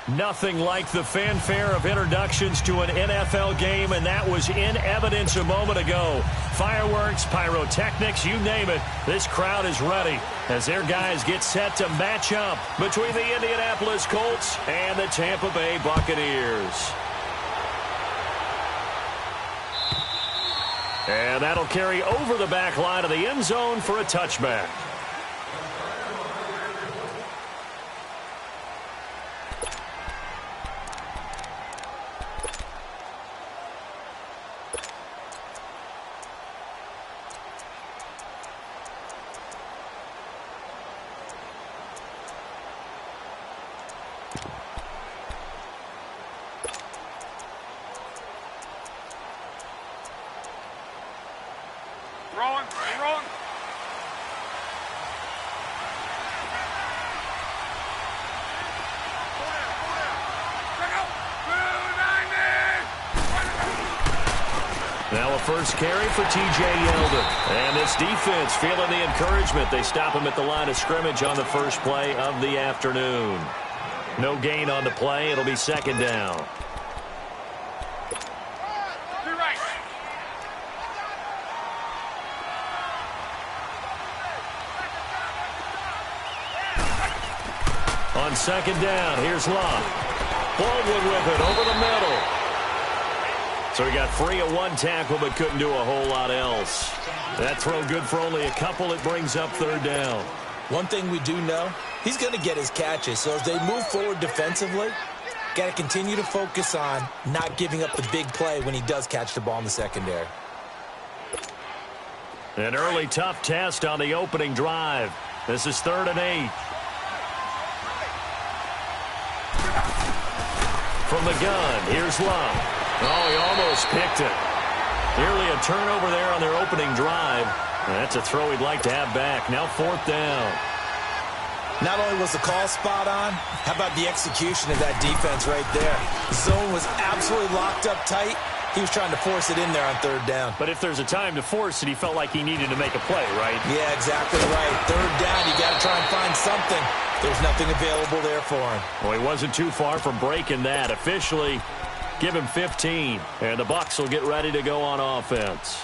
Nothing like the fanfare of introductions to an NFL game, and that was in evidence a moment ago. Fireworks, pyrotechnics, you name it. This crowd is ready as their guys get set to match up between the Indianapolis Colts and the Tampa Bay Buccaneers. And that'll carry over the back line of the end zone for a touchback. Wrong. Now a first carry for T.J. Yeldon. And this defense feeling the encouragement. They stop him at the line of scrimmage on the first play of the afternoon. No gain on the play. It'll be second down. On second down, here's Love. Baldwin with it over the middle. So he got free of one tackle but couldn't do a whole lot else. That throw good for only a couple. It brings up third down. One thing we do know, he's going to get his catches. So as they move forward defensively, got to continue to focus on not giving up the big play when he does catch the ball in the secondary. An early tough test on the opening drive. This is 3rd and 8. From the gun, here's Love. Oh, he almost picked it. Nearly a turnover there on their opening drive. That's a throw he'd like to have back. Now 4th down. Not only was the call spot on, how about the execution of that defense right there? The zone was absolutely locked up tight. He was trying to force it in there on 3rd down. But if there's a time to force it, he felt like he needed to make a play, right? Yeah, exactly right. 3rd down, you got to try and find something. There's nothing available there for him. Well, he wasn't too far from breaking that. Officially, give him 15, and the Bucs will get ready to go on offense.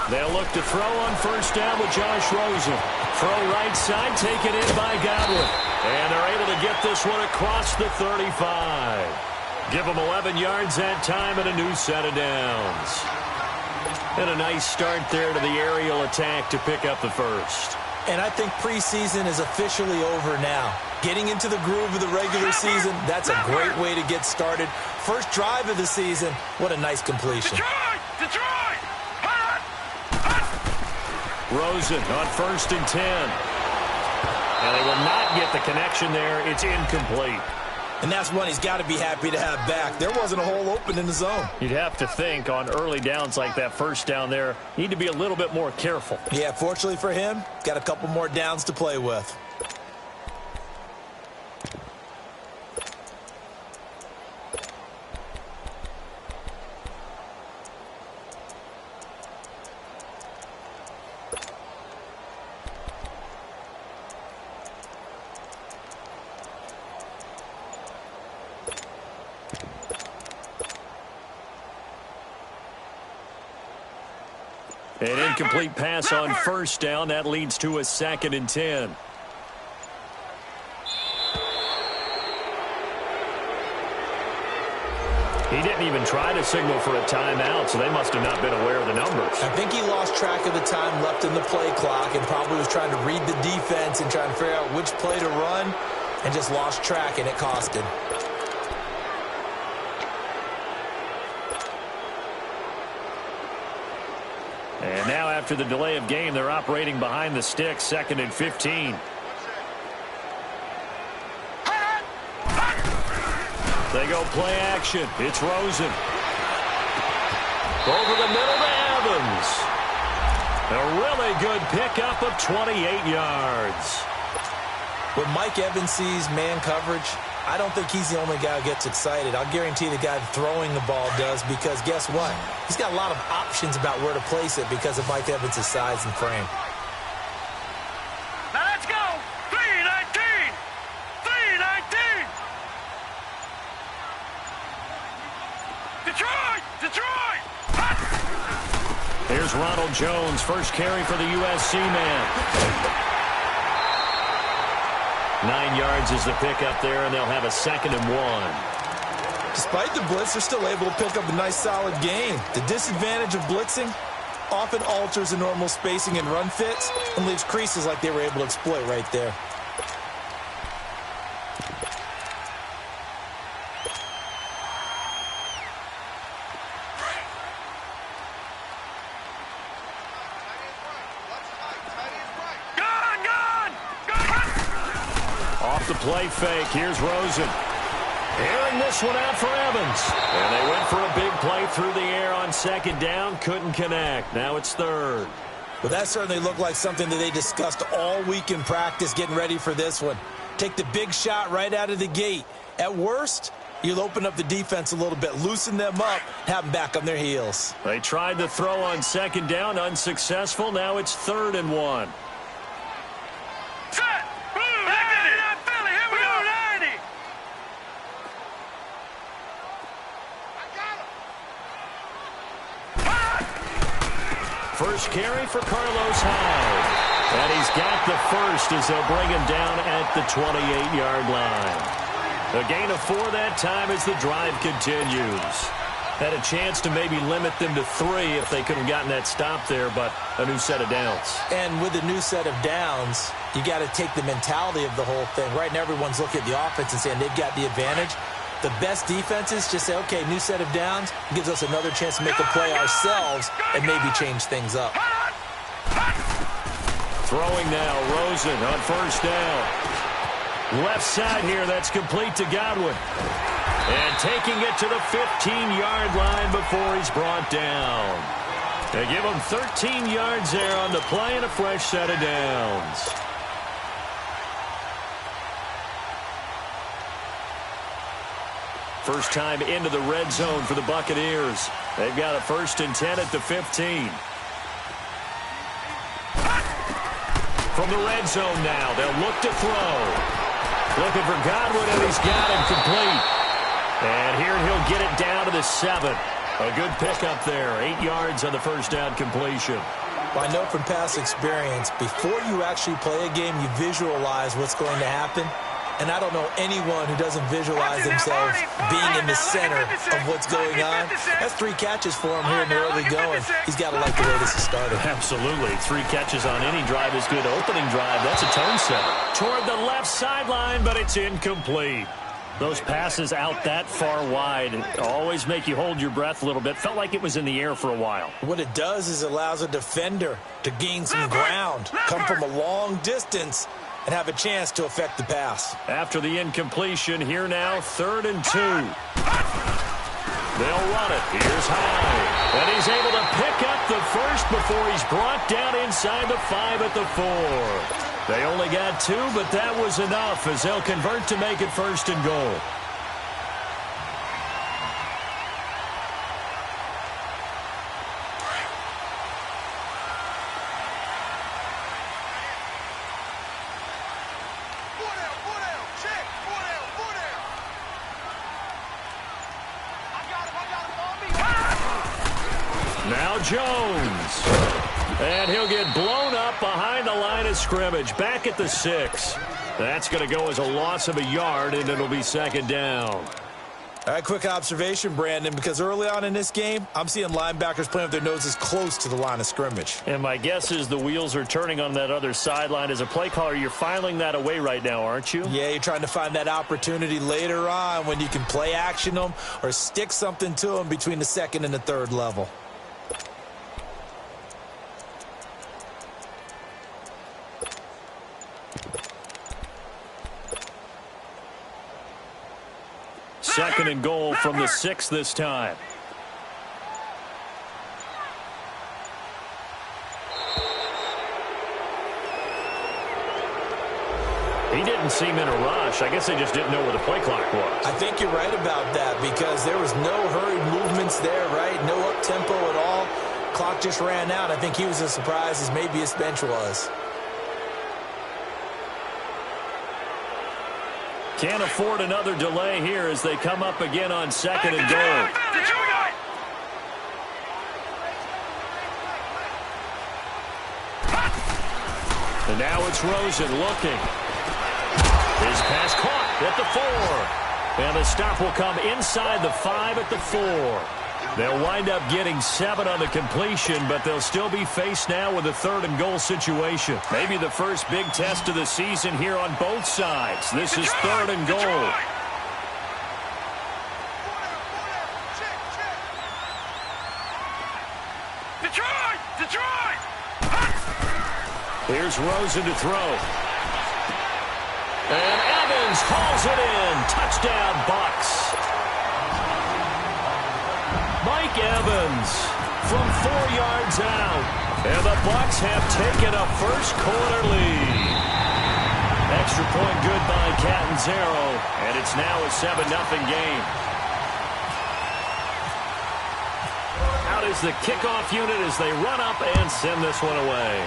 They'll look to throw on first down with Josh Rosen. Throw right side, taken in by Godwin. And they're able to get this one across the 35. Give them 11 yards that time and a new set of downs. And a nice start there to the aerial attack to pick up the first. And I think preseason is officially over now. Getting into the groove of the regular season, that's a great way to get started. First drive of the season, what a nice completion. Detroit! Rosen on 1st and 10. And they will not get the connection there. It's incomplete. And that's one he's got to be happy to have back. There wasn't a hole open in the zone. You'd have to think on early downs like that first down there, need to be a little bit more careful. Yeah, fortunately for him, got a couple more downs to play with. An incomplete pass on first down. That leads to a 2nd and 10. He didn't even try to signal for a timeout, so they must have not been aware of the numbers. I think he lost track of the time left in the play clock and probably was trying to read the defense and trying to figure out which play to run and just lost track, and it cost him. And now after the delay of game, they're operating behind the sticks, 2nd and 15. They go play action. It's Rosen. Over the middle to Evans. A really good pickup of 28 yards. When Mike Evans sees man coverage, I don't think he's the only guy who gets excited. I'll guarantee the guy throwing the ball does, because guess what? He's got a lot of options about where to place it because of Mike Evans' size and frame. Now let's go! 3-19! 3-19! Detroit! Detroit! Here's Ronald Jones, first carry for the USC man. 9 yards is the pickup there, and they'll have a 2nd and 1. Despite the blitz, they're still able to pick up a nice, solid gain. The disadvantage of blitzing often alters the normal spacing and run fits and leaves creases like they were able to exploit right there. Off the play fake, here's Rosen. Airing this one out for Evans. And they went for a big play through the air on 2nd down. Couldn't connect. Now it's 3rd. Well, that certainly looked like something that they discussed all week in practice getting ready for this one. Take the big shot right out of the gate. At worst, you'll open up the defense a little bit, loosen them up, have them back on their heels. They tried to throw on 2nd down, unsuccessful. Now it's 3rd and 1. First carry for Carlos Hyde. And he's got the first as they'll bring him down at the 28-yard line. A gain of 4 that time as the drive continues. Had a chance to maybe limit them to 3 if they could have gotten that stop there, but a new set of downs. And with a new set of downs, you got to take the mentality of the whole thing. Right now, everyone's looking at the offense and saying they've got the advantage. The best defenses just say, okay, new set of downs, gives us another chance to make a play ourselves and maybe change things up. Throwing now, Rosen on 1st down. Left side here, that's complete to Godwin. And taking it to the 15-yard line before he's brought down. They give him 13 yards there on the play and a fresh set of downs. First time into the red zone for the Buccaneers. They've got a 1st and 10 at the 15. From the red zone now, they'll look to throw. Looking for Godwin, and he's got him complete. And here he'll get it down to the 7. A good pickup there. 8 yards on the 1st down completion. Well, I know from past experience, before you actually play a game, you visualize what's going to happen. And I don't know anyone who doesn't visualize themselves being in the center of what's going on. That's 3 catches for him here in the early going. He's got to like the way this is started. Absolutely. 3 catches on any drive is good. Opening drive, that's a tone setter. Toward the left sideline, but it's incomplete. Those passes out that far wide always make you hold your breath a little bit. Felt like it was in the air for a while. What it does is it allows a defender to gain some ground, come from a long distance, and have a chance to affect the pass. After the incompletion, here now, 3rd and 2. They'll run it. Here's Hyde. And he's able to pick up the first before he's brought down inside the 5 at the 4. They only got 2, but that was enough as they'll convert to make it 1st and goal. Now Jones. And he'll get blown up behind the line of scrimmage. Back at the 6. That's going to go as a loss of a yard, and it'll be 2nd down. All right, quick observation, Brandon, because early on in this game, I'm seeing linebackers playing with their noses close to the line of scrimmage. And my guess is the wheels are turning on that other sideline. As a play caller, you're filing that away right now, aren't you? Yeah, you're trying to find that opportunity later on when you can play action them or stick something to them between the 2nd and the 3rd level. 2nd and goal from the 6 this time. He didn't seem in a rush. I guess they just didn't know where the play clock was. I think you're right about that because there was no hurried movements there, right? No up-tempo at all. Clock just ran out. I think he was as surprised as maybe his bench was. Can't afford another delay here as they come up again on 2nd and goal. And now it's Rosen looking. His pass caught at the 4. And the stop will come inside the 5 at the 4. They'll wind up getting 7 on the completion, but they'll still be faced now with a 3rd and goal situation. Maybe the first big test of the season here on both sides. This is 3rd and goal. Detroit! Here's Rosen to throw. And Evans hauls it in. Touchdown, Bucks. Mike Evans from 4 yards out. And the Bucks have taken a first-quarter lead. Extra point good by Catanzaro. And it's now a 7-0 game. Out is the kickoff unit as they run up and send this one away.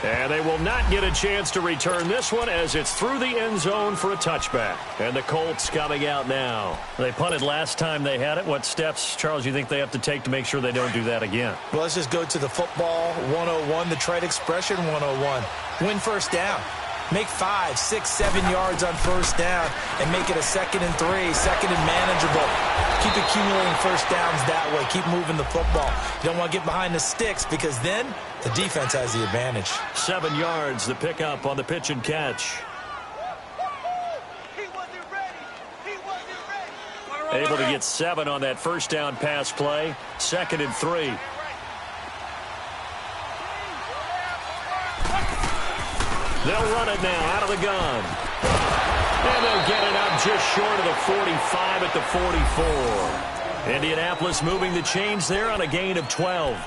And they will not get a chance to return this one as it's through the end zone for a touchback. And the Colts coming out now. They punted last time they had it. What steps, Charles, you think they have to take to make sure they don't do that again? Well, let's just go to the football 101, the trade expression 101. Win first down. Make 5, 6, 7 yards on first down and make it a 2nd and 3, 2nd and manageable. Keep accumulating first downs that way. Keep moving the football. You don't want to get behind the sticks because then the defense has the advantage. 7 yards, the pickup on the pitch and catch. Able to get 7 on that first down pass play. 2nd and 3. They'll run it now out of the gun. And they'll get it up just short of the 45 at the 44. Indianapolis moving the chains there on a gain of 12.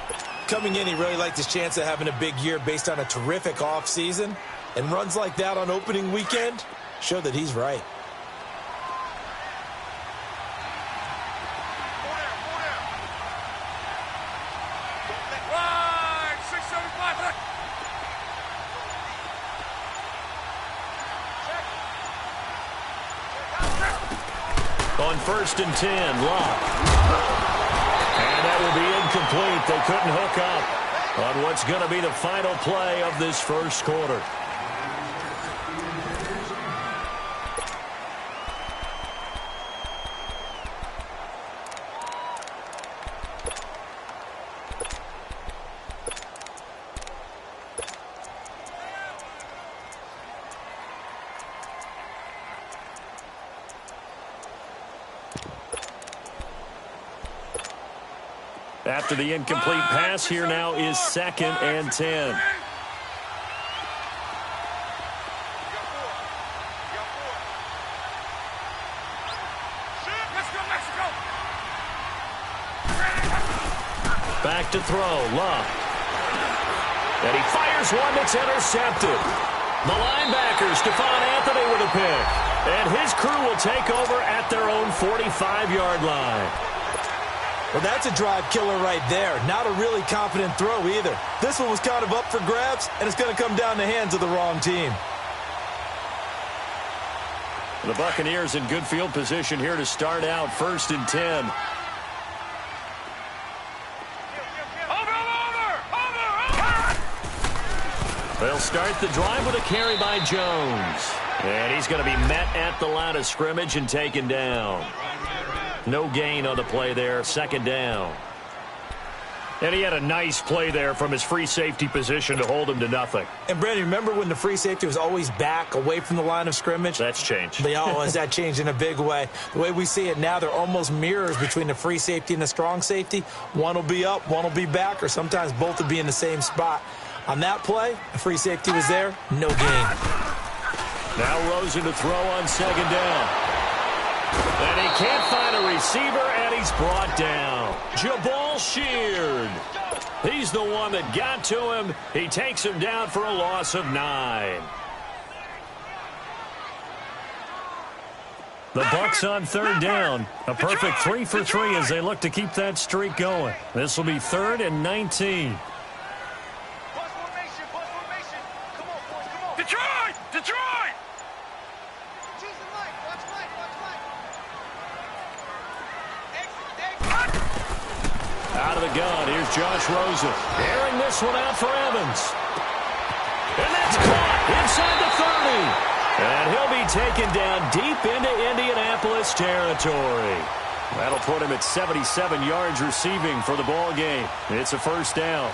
Coming in, he really liked his chance of having a big year based on a terrific offseason. And runs like that on opening weekend show that he's right. On 1st and 10, Locke. And that will be incomplete. They couldn't hook up on what's going to be the final play of this first quarter. After the incomplete pass, here now is 2nd and 10. Back to throw, Love. And he fires one that's intercepted. The linebacker, Stephon Anthony with a pick. And his crew will take over at their own 45-yard line. Well, that's a drive killer right there. Not a really confident throw either. This one was kind of up for grabs, and it's going to come down the hands of the wrong team. The Buccaneers in good field position here to start out 1st and 10. They'll start the drive with a carry by Jones. And he's going to be met at the line of scrimmage and taken down. No gain on the play there, 2nd down. And he had a nice play there from his free safety position to hold him to nothing. And, Brandon, remember when the free safety was always back away from the line of scrimmage? That's changed. That changed in a big way. The way we see it now, they're almost mirrors between the free safety and the strong safety. One will be up, one will be back, or sometimes both will be in the same spot. On that play, the free safety was there, no gain. Now Rosen to throw on second down. And he can't find a receiver, and he's brought down. Jabal Sheard. He's the one that got to him. He takes him down for a loss of 9. The Bucs on third down. A perfect 3 for 3 as they look to keep that streak going. This will be 3rd and 19. Detroit! Detroit! Out of the gun, here's Josh Rosen. Airing this one out for Evans. And that's caught inside the 30. And he'll be taken down deep into Indianapolis territory. That'll put him at 77 yards receiving for the ball game. It's a first down.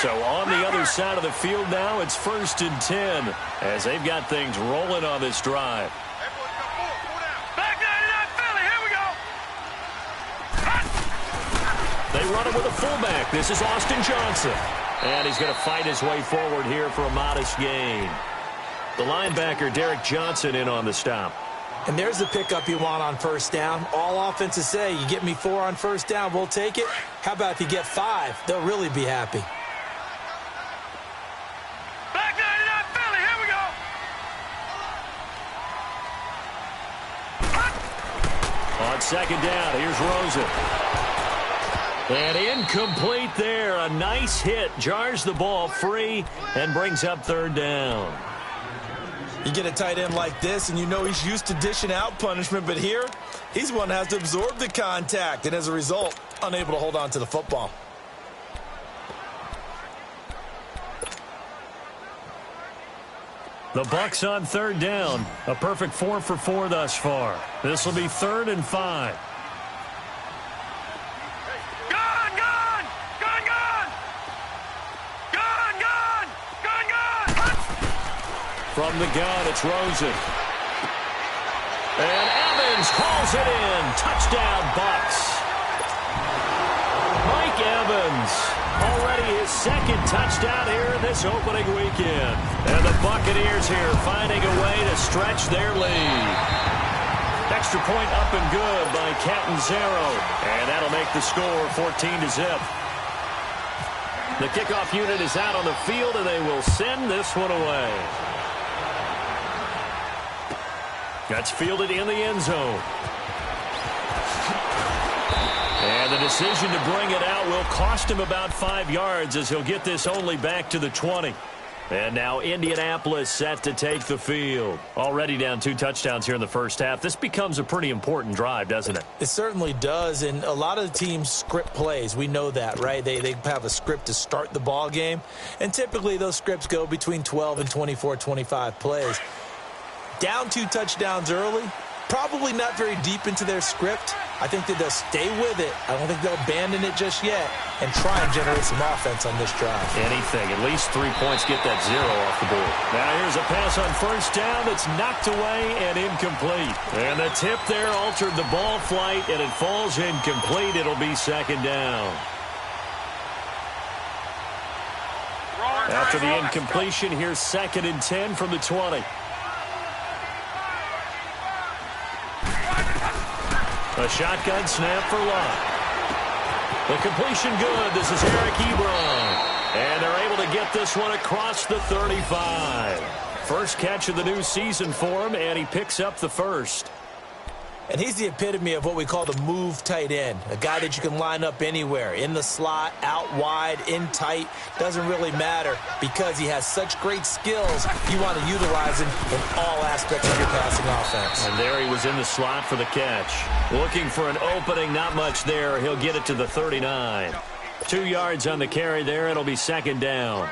So on the other side of the field now, it's 1st and 10 as they've got things rolling on this drive. Back 99 Philly, here we go. They run it with a fullback. This is Austin Johnson. And he's going to fight his way forward here for a modest gain. The linebacker, Derek Johnson, in on the stop. And there's the pickup you want on first down. All offenses say, you get me 4 on first down, we'll take it. How about if you get 5? They'll really be happy. Back 99 Philly, here we go. On second down, here's Rosen. And incomplete there. A nice hit. Jars the ball free and brings up third down. You get a tight end like this, and you know he's used to dishing out punishment, but here, he's one that has to absorb the contact, and as a result, unable to hold on to the football. The Bucs on third down. A perfect 4 for 4 thus far. This will be 3rd and 5. From the gun, it's Rosen. And Evans hauls it in. Touchdown, Bucs. Mike Evans, already his 2nd touchdown here in this opening weekend. And the Buccaneers here finding a way to stretch their lead. Extra point up and good by Catanzaro. And that'll make the score 14-0. The kickoff unit is out on the field, and they will send this one away. That's fielded in the end zone. And the decision to bring it out will cost him about 5 yards as he'll get this only back to the 20. And now Indianapolis set to take the field. Already down 2 touchdowns here in the first half. This becomes a pretty important drive, doesn't it? It certainly does, and a lot of the teams script plays. We know that, right? They have a script to start the ball game, and typically those scripts go between 12 and 24, 25 plays. Down 2 touchdowns early, probably not very deep into their script. I think that they'll stay with it. I don't think they'll abandon it just yet and try and generate some offense on this drive. Anything. At least 3 points, get that 0 off the board. Now here's a pass on first down that's knocked away and incomplete. And the tip there altered the ball flight, and it falls incomplete. It'll be 2nd down. After the incompletion, here's 2nd and 10 from the 20. A shotgun snap for Lott. The completion good. This is Eric Ebron. And they're able to get this one across the 35. First catch of the new season for him, and he picks up the first. And he's the epitome of what we call the move tight end, a guy that you can line up anywhere, in the slot, out wide, in tight, doesn't really matter because he has such great skills. You want to utilize him in all aspects of your passing offense. And there he was in the slot for the catch. Looking for an opening, not much there. He'll get it to the 39. 2 yards on the carry there. It'll be 2nd down.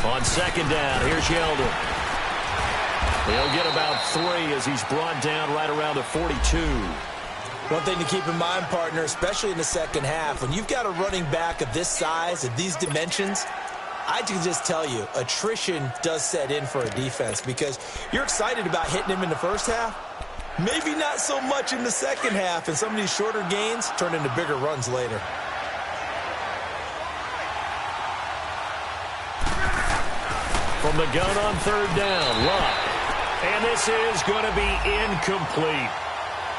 On 2nd down, here's Yeldon. He'll get about 3 as he's brought down right around the 42. One thing to keep in mind, partner, especially in the second half, when you've got a running back of this size, of these dimensions, I can just tell you, attrition does set in for a defense because you're excited about hitting him in the first half. Maybe not so much in the second half, and some of these shorter gains turn into bigger runs later. From the gun on third down, Luck. And this is going to be incomplete.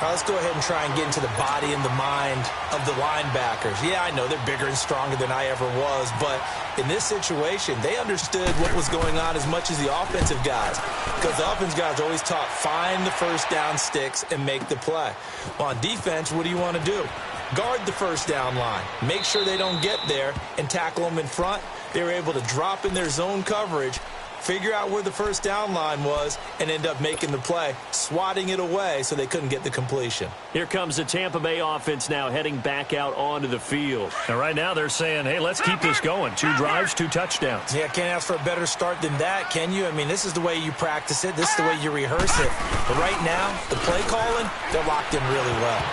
Let's go ahead and try and get into the body and the mind of the linebackers. Yeah, I know they're bigger and stronger than I ever was, but in this situation, they understood what was going on as much as the offensive guys, because the offensive guys always taught find the first down sticks and make the play. Well, on defense, what do you want to do? Guard the first down line. Make sure they don't get there and tackle them in front. They were able to drop in their zone coverage, figure out where the first down line was, and end up making the play, swatting it away so they couldn't get the completion. Here comes the Tampa Bay offense now heading back out onto the field. And right now they're saying, hey, let's keep this going. 2 drives, 2 touchdowns. Yeah, can't ask for a better start than that, can you? I mean, this is the way you practice it. This is the way you rehearse it. But right now, the play calling, they're locked in really well.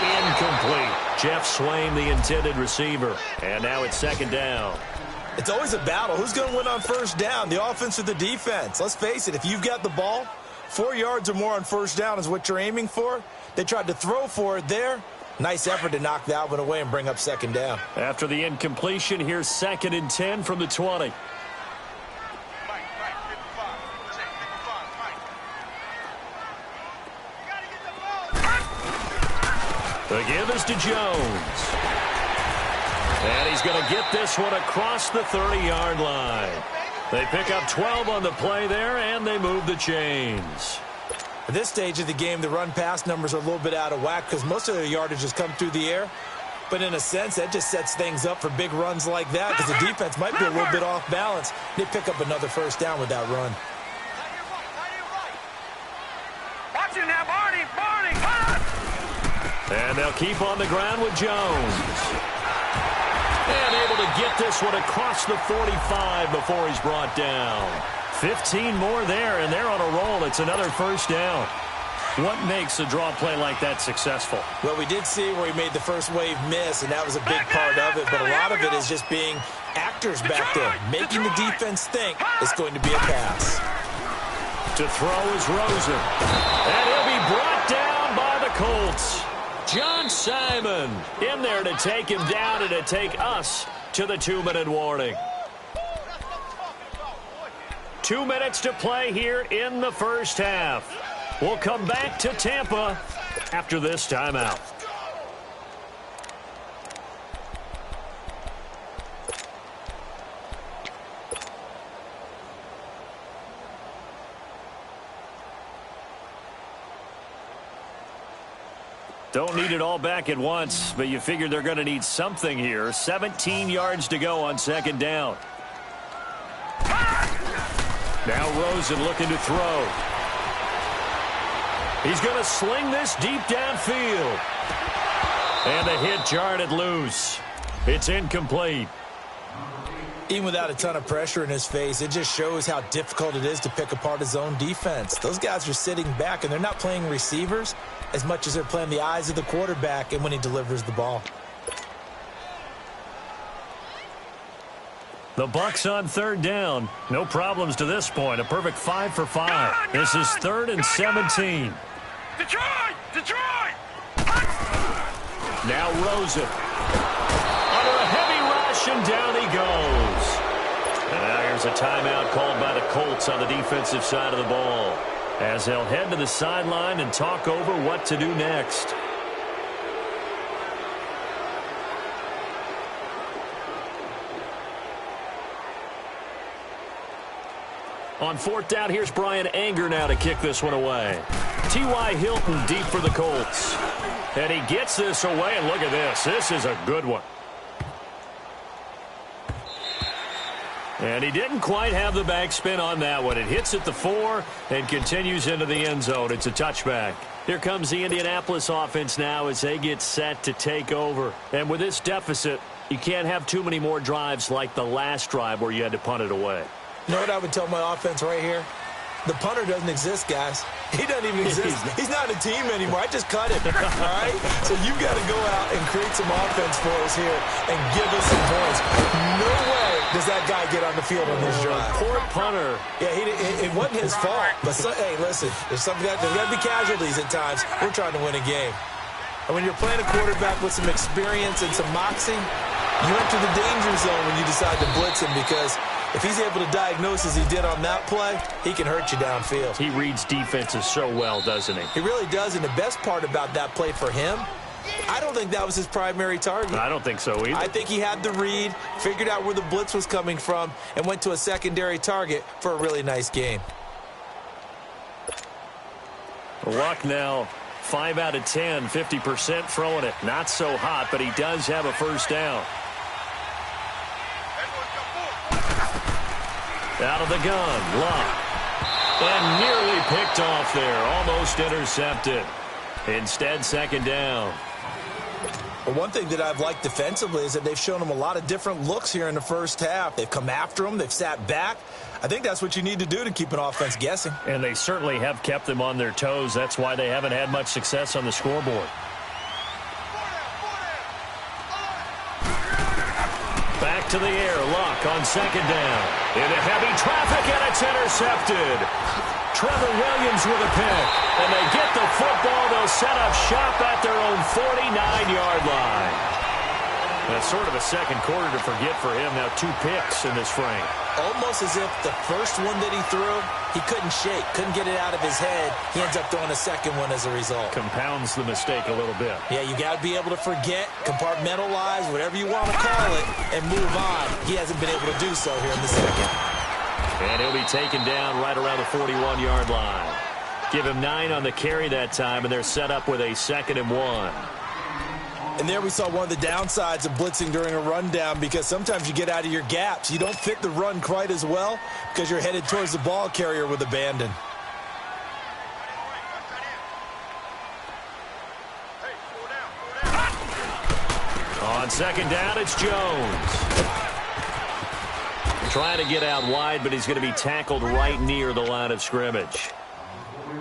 Incomplete. Jeff Swain, the intended receiver. And now it's second down. It's always a battle. Who's going to win on first down, the offense or the defense? Let's face it, if you've got the ball, 4 yards or more on first down is what you're aiming for. They tried to throw for it there. Nice effort to knock that one away and bring up second down. After the incompletion, here's 2nd and 10 from the 20. The give is to Jones. And he's going to get this one across the 30-yard line. They pick up 12 on the play there, and they move the chains. At this stage of the game, the run-pass numbers are a little bit out of whack because most of their yardage has come through the air. But in a sense, that just sets things up for big runs like that because the defense might be a little bit off balance. They pick up another first down with that run. Watch it now, Barney! And they'll keep on the ground with Jones. And able to get this one across the 45 before he's brought down. 15 more there, and they're on a roll. It's another first down. What makes a draw play like that successful? Well, we did see where he made the first wave miss, and that was a big part of it. But a lot of it is just being actors back there, making the defense think it's going to be a pass. To throw is Rosen. And he'll be brought down by the Colts. John Simon in there to take him down and to take us to the 2-minute warning. 2 minutes to play here in the first half. We'll come back to Tampa after this timeout. Don't need it all back at once, but you figure they're going to need something here. 17 yards to go on second down. Now Rosen looking to throw. He's going to sling this deep downfield. And the hit jarred it loose. It's incomplete. Even without a ton of pressure in his face, it just shows how difficult it is to pick apart his own defense. Those guys are sitting back, and they're not playing receivers as much as they're playing the eyes of the quarterback and when he delivers the ball. The Bucs on third down. No problems to this point. A perfect 5 for 5. This is 3rd and 17. Detroit! Now Rosen. Under a heavy rush, and down he goes. And now here's a timeout called by the Colts on the defensive side of the ball, as they'll head to the sideline and talk over what to do next. On 4th down, here's Brian Anger now to kick this one away. T.Y. Hilton deep for the Colts. And he gets this away, and look at this. This is a good one. And he didn't quite have the backspin on that one. It hits at the 4 and continues into the end zone. It's a touchback. Here comes the Indianapolis offense now as they get set to take over. And with this deficit, you can't have too many more drives like the last drive where you had to punt it away. You know what I would tell my offense right here? The punter doesn't exist, guys. He doesn't even exist. He's not a team anymore. I just cut him, all right? So you've got to go out and create some offense for us here and give us some points. No way does that guy get on the field on this drive. Poor punter. Yeah, it wasn't his fault. But, hey, listen, there's got to be casualties at times. We're trying to win a game. And when you're playing a quarterback with some experience and some moxie, you enter the danger zone when you decide to blitz him because if he's able to diagnose as he did on that play, he can hurt you downfield. He reads defenses so well, doesn't he? He really does, and the best part about that play for him, I don't think that was his primary target. I don't think so either. I think he had the read, figured out where the blitz was coming from, and went to a secondary target for a really nice gain. Luck now, 5 out of 10, 50% throwing it. Not so hot, but he does have a first down. Out of the gun, Luck. And nearly picked off there, almost intercepted. Instead, second down. Well, one thing that I've liked defensively is that they've shown him a lot of different looks here in the first half. They've come after him. They've sat back. I think that's what you need to do to keep an offense guessing. And they certainly have kept them on their toes. That's why they haven't had much success on the scoreboard. Back to the air, Luck on second down. Into heavy traffic, and it's intercepted. Trevor Williams with a pick. And they get the football. They'll set up shop at their own 49-yard line. That's sort of a second quarter to forget for him. Now 2 picks in this frame. Almost as if the first one that he threw, he couldn't shake, couldn't get it out of his head. He ends up throwing a second one as a result. Compounds the mistake a little bit. Yeah, you got to be able to forget, compartmentalize, whatever you want to call it, and move on. He hasn't been able to do so here in the second. And he'll be taken down right around the 41-yard line. Give him 9 on the carry that time, and they're set up with a 2nd and 1. And there we saw one of the downsides of blitzing during a rundown because sometimes you get out of your gaps. You don't fit the run quite as well because you're headed towards the ball carrier with abandon. On second down, it's Jones. Trying to get out wide, but he's going to be tackled right near the line of scrimmage.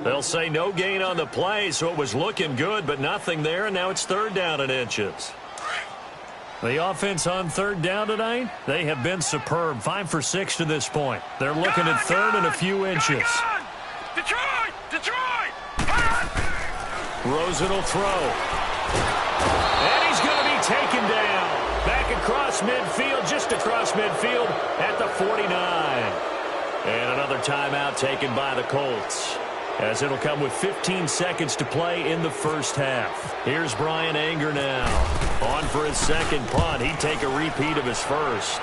They'll say no gain on the play, so it was looking good, but nothing there, and now it's 3rd down and inches. The offense on 3rd down tonight, they have been superb. 5 for 6 to this point. They're looking at 3rd and a few inches. Detroit! Detroit! Rosen will throw. And he's going to be taken down. Back across midfield, just across midfield at the 49. And another timeout taken by the Colts, as it'll come with 15 seconds to play in the first half. Here's Brian Anger now. On for his second punt. He'd take a repeat of his first.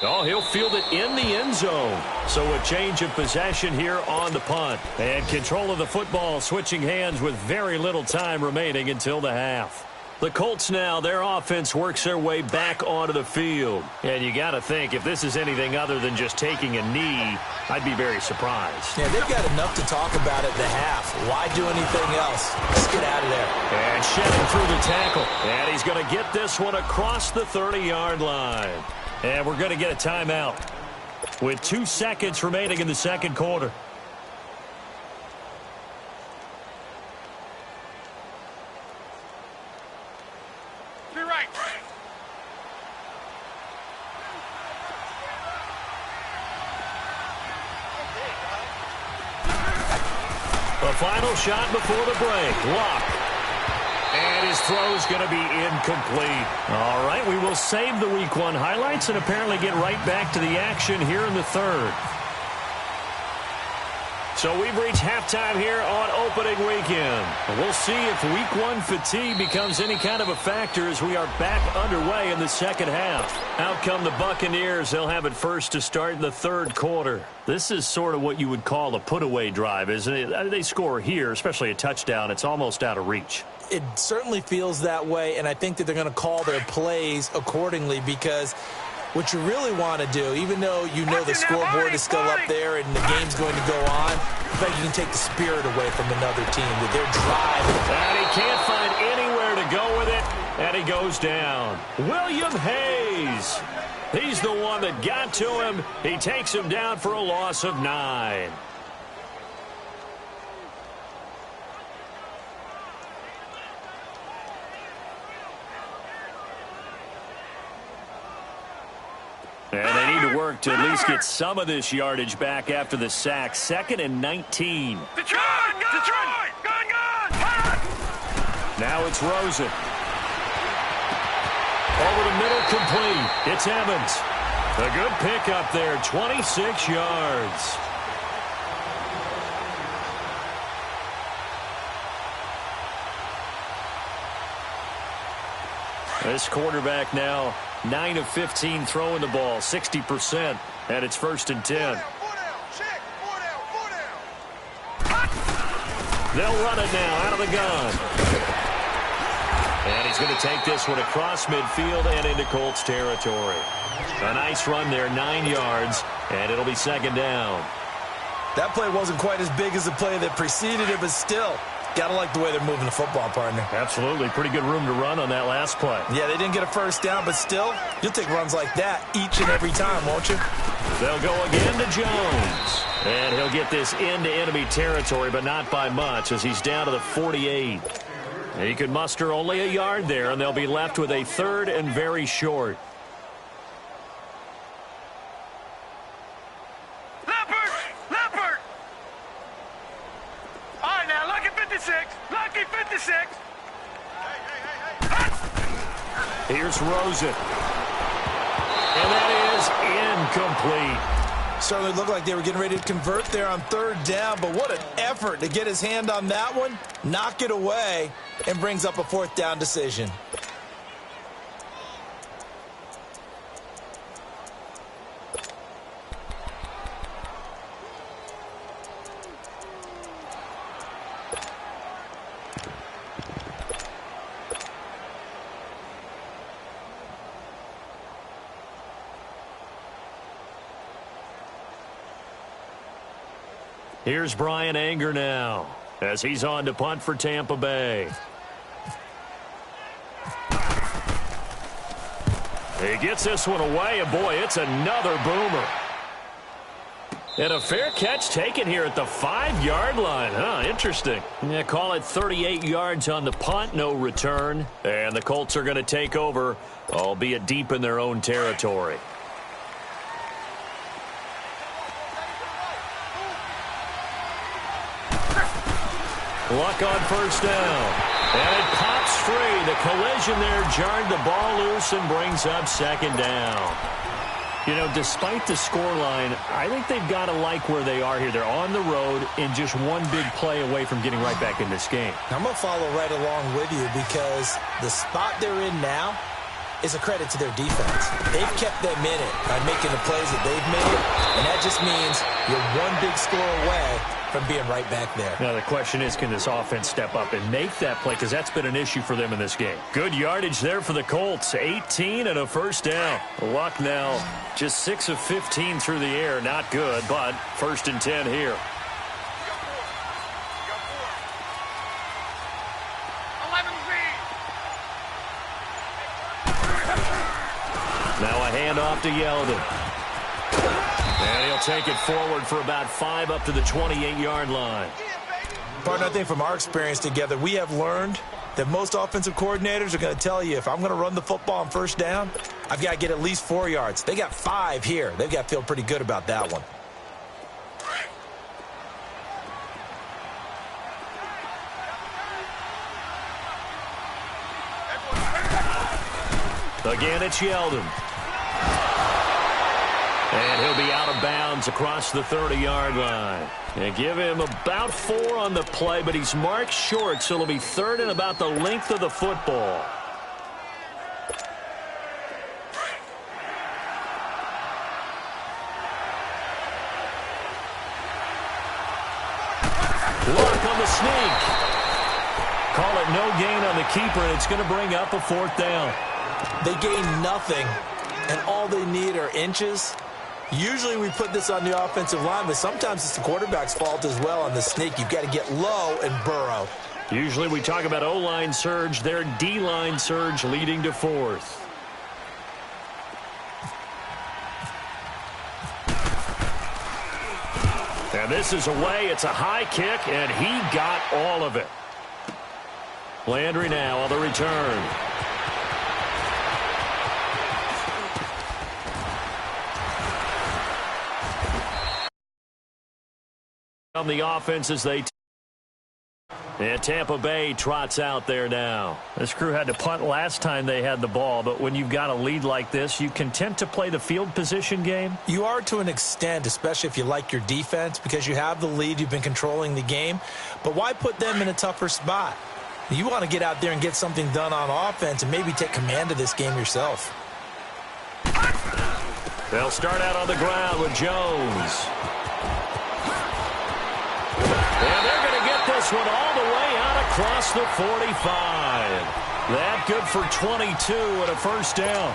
Oh, he'll field it in the end zone. So a change of possession here on the punt. And control of the football switching hands with very little time remaining until the half. The Colts now, their offense works their way back onto the field. And you got to think, if this is anything other than just taking a knee, I'd be very surprised. Yeah, they've got enough to talk about at the half. Why do anything else? Just get out of there. And shedding through the tackle. And he's going to get this one across the 30-yard line. And we're going to get a timeout with 2 seconds remaining in the second quarter. The final shot before the break. Luck. And his throw's going to be incomplete. All right, we will save the Week 1 highlights and apparently get right back to the action here in the third. So we've reached halftime here on opening weekend. We'll see if Week 1 fatigue becomes any kind of a factor as we are back underway in the second half. Out come the Buccaneers. They'll have it first to start in the third quarter. This is sort of what you would call a put-away drive, isn't it? They score here, especially a touchdown. It's almost out of reach. It certainly feels that way, and I think that they're going to call their plays accordingly because what you really want to do, even though you know the scoreboard is still up there and the game's going to go on, I bet you can take the spirit away from another team, that they're driving. And he can't find anywhere to go with it. And he goes down. William Hayes. He's the one that got to him. He takes him down for a loss of 9. And they need to work to at least get some of this yardage back after the sack. 2nd and 19. Detroit! Gun! Now it's Rosen. Over the middle, complete. It's Evans. A good pickup there, 26 yards. This quarterback now 9 of 15 throwing the ball, 60%, and it's 1st and 10. They'll run it now out of the gun. And he's going to take this one across midfield and into Colts territory. A nice run there, 9 yards, and it'll be 2nd down. That play wasn't quite as big as the play that preceded it, but still, got to like the way they're moving the football, partner. Absolutely. Pretty good room to run on that last play. Yeah, they didn't get a first down, but still, you'll take runs like that each and every time, won't you? They'll go again to Jones. And he'll get this into enemy territory, but not by much, as he's down to the 48. He could muster only a yard there, and they'll be left with a 3rd and very short. Leopard! All right, now, lucky 56. Lucky 56. Here's Rosen. And that is incomplete. Certainly looked like they were getting ready to convert there on 3rd down, but what an effort to get his hand on that one, knock it away, and brings up a 4th down decision. Here's Brian Anger now, as he's on to punt for Tampa Bay. He gets this one away, and boy, it's another boomer. And a fair catch taken here at the 5-yard line. Interesting. Yeah, call it 38 yards on the punt, no return. And the Colts are going to take over, albeit deep in their own territory. Luck on 1st down. And it pops free. The collision there jarred the ball loose and brings up 2nd down. You know, despite the scoreline, I think they've got to like where they are here. They're on the road and just one big play away from getting right back in this game. I'm going to follow right along with you because the spot they're in now is a credit to their defense. They've kept them in it by making the plays that they've made, and that just means you're one big score away from being right back there. Now, the question is, can this offense step up and make that play? Because that's been an issue for them in this game. Good yardage there for the Colts. 18 and a 1st down. Luck now just 6 of 15 through the air. Not good, but 1st and 10 here. Now a handoff to Yeldon. And he'll take it forward for about 5 up to the 28-yard line. Partner, I think from our experience together, we have learned that most offensive coordinators are going to tell you, if I'm going to run the football on 1st down, I've got to get at least 4 yards. They got 5 here. They've got to feel pretty good about that one. Again, it's Yeldon. And he'll be out of bounds across the 30-yard line. And give him about 4 on the play, but he's marked short, so it'll be 3rd and about the length of the football. Luck on the sneak. Call it no gain on the keeper, and it's going to bring up a 4th down. They gain nothing, and all they need are inches. Usually we put this on the offensive line, but sometimes it's the quarterback's fault as well on the sneak. You've got to get low and burrow. Usually we talk about O-line surge. Their D-line surge leading to fourth. And this is away. It's a high kick, and he got all of it. Landry now on the return. On the offense as they... And Tampa Bay trots out there now. This crew had to punt last time they had the ball, but when you've got a lead like this, you content to play the field position game? You are to an extent, especially if you like your defense, because you have the lead, you've been controlling the game. But why put them in a tougher spot? You want to get out there and get something done on offense and maybe take command of this game yourself. They'll start out on the ground with Jones. And they're going to get this one all the way out across the 45. That good for 22 and a first down.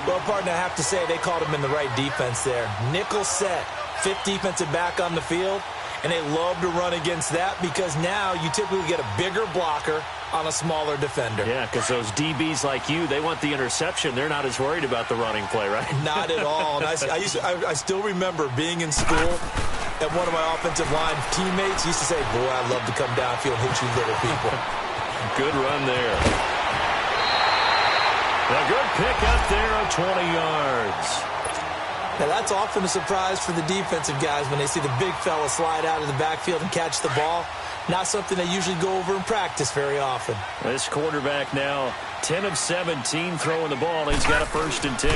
Well, partner, I have to say they called him in the right defense there. Nickel set, fifth defensive back on the field, and they love to run against that because now you typically get a bigger blocker on a smaller defender. Yeah, because those DBs like you, they want the interception. They're not as worried about the running play, right? Not at all. And I still remember being in school, and one of my offensive line teammates used to say, boy, I'd love to come downfield and hit you little people. Good run there. A good pick up there of 20 yards. Now, that's often a surprise for the defensive guys when they see the big fella slide out of the backfield and catch the ball. Not something they usually go over in practice very often. This quarterback now 10 of 17 throwing the ball, and he's got a 1st and 10.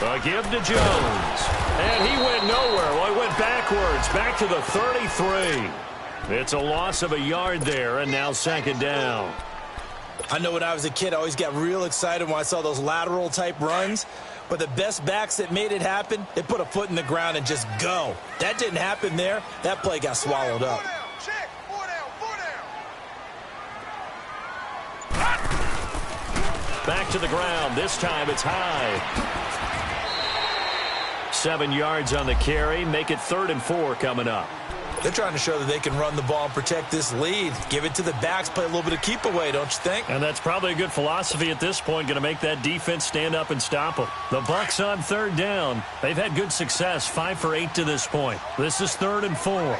A give to Jones. And he went nowhere. Well, he went backwards, back to the 33. It's a loss of a yard there, and now 2nd down. I know when I was a kid, I always got real excited when I saw those lateral-type runs. But the best backs that made it happen, they put a foot in the ground and just go. That didn't happen there. That play got swallowed up. Back to the ground. This time it's high. 7 yards on the carry. Make it 3rd and 4 coming up. They're trying to show that they can run the ball and protect this lead. Give it to the backs, play a little bit of keep away, don't you think? And that's probably a good philosophy at this point, going to make that defense stand up and stop them. The Bucs on 3rd down. They've had good success, 5 for 8 to this point. This is 3rd and 4.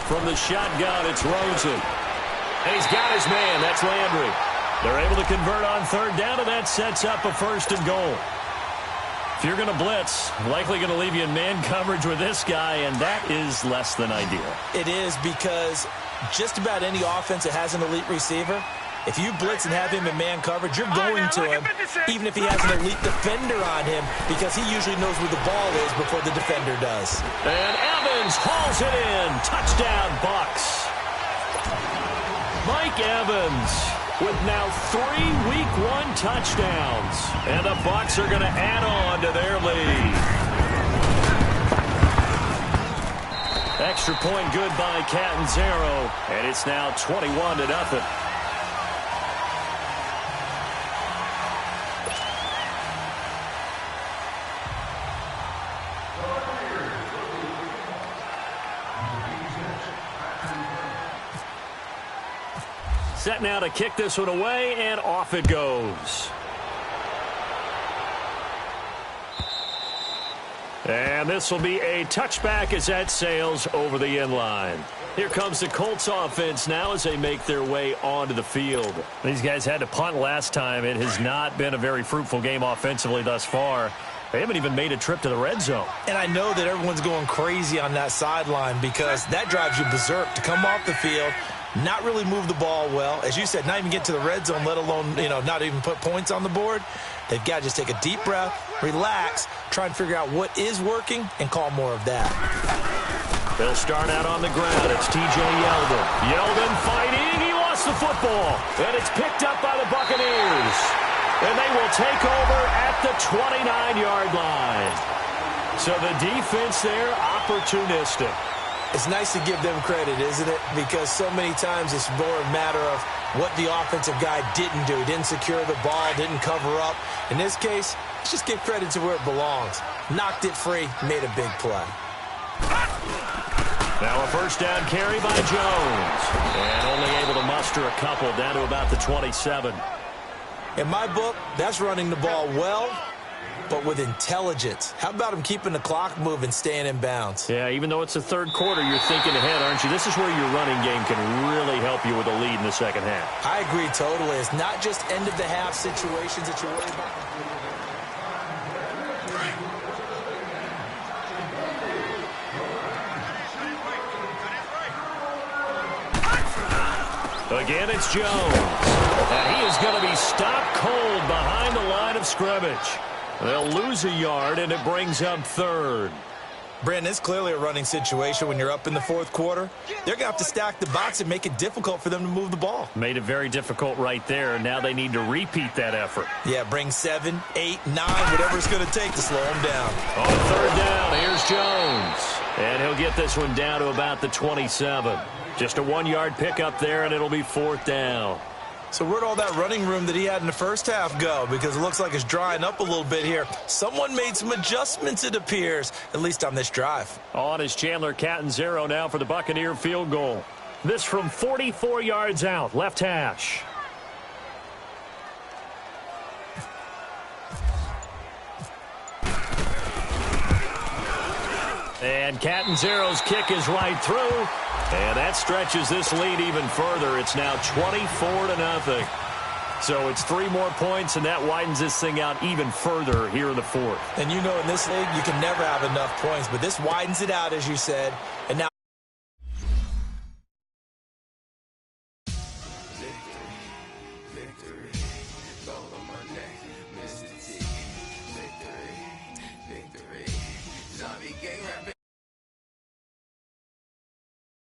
From the shotgun, it's Rosen. And he's got his man. That's Landry. They're able to convert on 3rd down, and that sets up a 1st and goal. If you're going to blitz, likely going to leave you in man coverage with this guy, and that is less than ideal. It is because just about any offense that has an elite receiver, if you blitz and have him in man coverage, you're going to him, even if he has an elite defender on him, because he usually knows where the ball is before the defender does. And Evans hauls it in. Touchdown, Bucs. Mike Evans with now 3 Week 1 touchdowns. And the Bucs are going to add on to their lead. Extra point good by Catanzaro. And it's now 21-0. Set now to kick this one away, and off it goes. And this will be a touchback as that sails over the end line. Here comes the Colts offense now as they make their way onto the field. These guys had to punt last time. It has not been a very fruitful game offensively thus far. They haven't even made a trip to the red zone. And I know that everyone's going crazy on that sideline because that drives you berserk to come off the field, not really move the ball well. As you said, not even get to the red zone, let alone, not even put points on the board. They've got to just take a deep breath, relax, try and figure out what is working, and call more of that. They'll start out on the ground. It's T.J. Yeldon. Yeldon fighting. He lost the football. And it's picked up by the Buccaneers. And they will take over at the 29-yard line. So the defense there, opportunistic. It's nice to give them credit, isn't it? Because so many times it's more a matter of what the offensive guy didn't do. He didn't secure the ball, didn't cover up. In this case, let's just give credit to where it belongs. Knocked it free, made a big play. Now a first down carry by Jones. And only able to muster a couple down to about the 27. In my book, that's running the ball well, but with intelligence. How about him keeping the clock moving, staying in bounds? Yeah, even though it's the third quarter, you're thinking ahead, aren't you? This is where your running game can really help you with a lead in the second half. I agree totally. It's not just end-of-the-half situations that you're worried about. Again, it's Jones. And he is going to be stopped cold behind the line of scrimmage. They'll lose a yard, and it brings up third. Brandon, it's clearly a running situation when you're up in the fourth quarter. They're going to have to stack the box and make it difficult for them to move the ball. Made it very difficult right there, and now they need to repeat that effort. Yeah, bring 7, 8, 9, whatever it's going to take to slow them down. On third down, here's Jones. And he'll get this one down to about the 27. Just a 1-yard pickup there, and it'll be fourth down. So where'd all that running room that he had in the first half go? Because it looks like it's drying up a little bit here. Someone made some adjustments, it appears, at least on this drive. On is Chandler Catanzaro now for the Buccaneer field goal. This from 44 yards out, left hash. And Catanzaro's kick is right through. And that stretches this lead even further. It's now 24-0. So it's 3 more points, and that widens this thing out even further here in the fourth. And you know in this league, you can never have enough points, but this widens it out, as you said. And now